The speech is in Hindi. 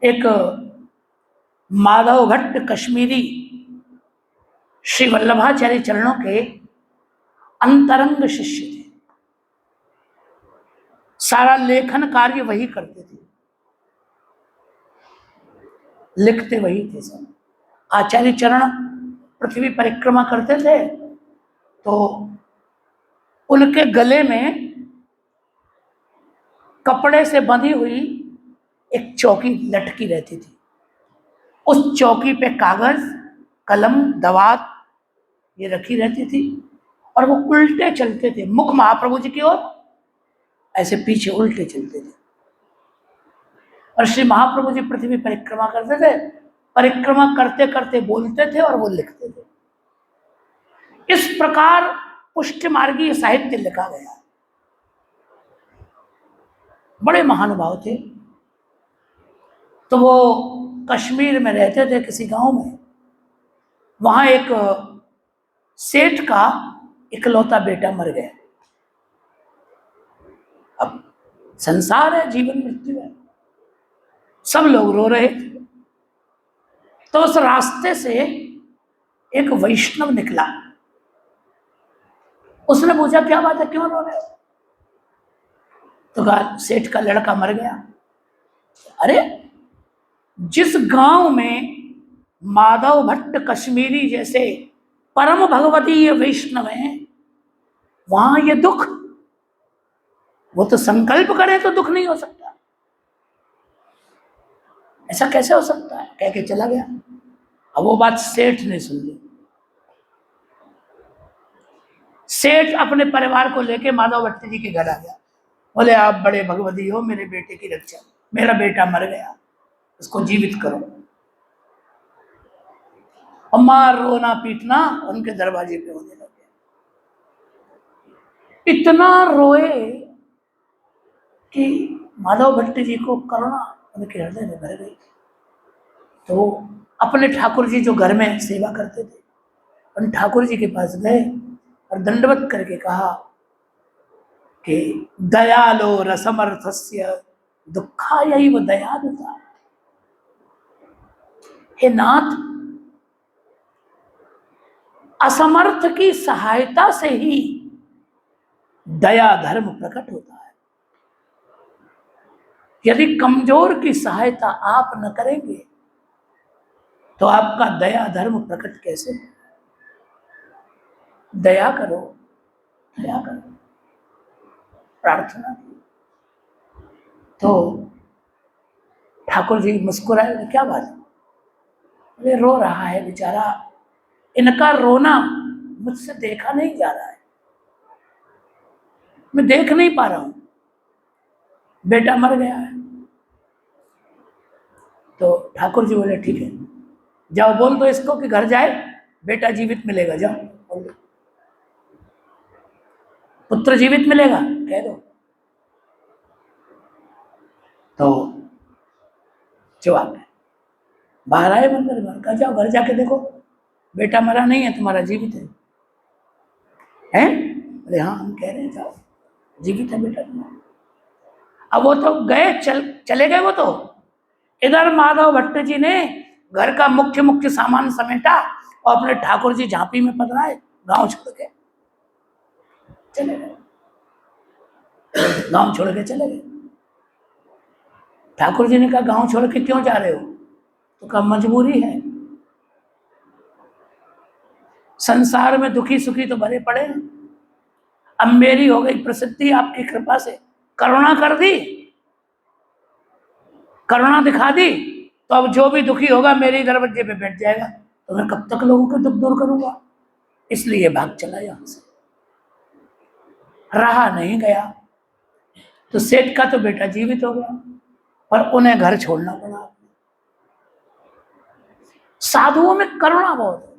एक माधव भट्ट कश्मीरी श्री वल्लभाचार्य चरणों के अंतरंग शिष्य थे। सारा लेखन कार्य वही करते थे, लिखते वही थे सब। आचार्य चरण पृथ्वी परिक्रमा करते थे तो उनके गले में कपड़े से बंधी हुई एक चौकी लटकी रहती थी। उस चौकी पे कागज, कलम, दवात ये रखी रहती थी और वो उल्टे चलते थे, मुख महाप्रभु जी की ओर, ऐसे पीछे उल्टे चलते थे। और श्री महाप्रभु जी पृथ्वी परिक्रमा करते थे, परिक्रमा करते करते बोलते थे और वो लिखते थे। इस प्रकार पुष्ट मार्गीय साहित्य लिखा गया। बड़े महानुभाव थे। तो वो कश्मीर में रहते थे किसी गांव में। वहां एक सेठ का इकलौता बेटा मर गया। अब संसार है, जीवन मृत्यु है, सब लोग रो रहे थे। तो उस रास्ते से एक वैष्णव निकला। उसने पूछा क्या बात है, क्यों रो रहे हो? तो कहा सेठ का लड़का मर गया। अरे जिस गांव में माधव भट्ट कश्मीरी जैसे परम भगवतीय वैष्णव हैं, वहां ये दुख, वो तो संकल्प करें तो दुख नहीं हो सकता। ऐसा कैसे हो सकता है, कह के चला गया। अब वो बात सेठ ने सुन ली। सेठ अपने परिवार को लेके माधव भट्ट जी के घर आ गया। बोले आप बड़े भगवती हो, मेरे बेटे की रक्षा, मेरा बेटा मर गया, उसको जीवित करो। अम्मा रोना पीटना उनके दरवाजे पे होने लगे। इतना रोए कि माधव भट्ट जी को करुणा उनके हृदय में भर गई। तो अपने ठाकुर जी जो घर में सेवा करते थे, उन ठाकुर जी के पास गए और दंडवत करके कहा कि दयालो रसमर्थस्य दुखायैव दयालुता। हे नाथ, असमर्थ की सहायता से ही दया धर्म प्रकट होता है। यदि कमजोर की सहायता आप न करेंगे तो आपका दया धर्म प्रकट कैसे? दया करो, दया करो, प्रार्थना की। तो ठाकुर जी मुस्कुराए, क्या बात है? ये रो रहा है बेचारा, इनका रोना मुझसे देखा नहीं जा रहा है, मैं देख नहीं पा रहा हूं, बेटा मर गया है। तो ठाकुर जी बोले ठीक है, जाओ बोल दो इसको कि घर जाए, बेटा जीवित मिलेगा, जाओ बोल दो, पुत्र जीवित मिलेगा कह दो। तो जवाब है, बाहर आए मंदिर में, कहा जाओ घर जाके देखो, बेटा मरा नहीं है, तुम्हारा जीवित है। हैं? बोले हाँ हम कह रहे हैं, जाओ जीवित है बेटा तुम्हारा। अब वो तो गए, चले गए वो तो। इधर माधव भट्ट जी ने घर का मुख्य मुख्य सामान समेटा और अपने ठाकुर जी झांपी में पधराए, गांव छोड़ के चले गए। गांव छोड़ के चले गए। ठाकुर जी ने कहा गांव छोड़ के क्यों जा रहे हो? तो कहा मजबूरी है, संसार में दुखी सुखी तो भरे पड़े हैं। अब मेरी हो गई प्रसिद्धि आपकी कृपा से, करुणा कर दी, करुणा दिखा दी, तो अब जो भी दुखी होगा मेरे दरवाजे पे बैठ जाएगा, तो मैं कब तक लोगों के दुख दूर करूंगा? इसलिए भाग चला यहां से। रहा नहीं गया तो सेठ का तो बेटा जीवित हो गया, पर उन्हें घर छोड़ना पड़ा। साधुओं में करुणा बहुत है।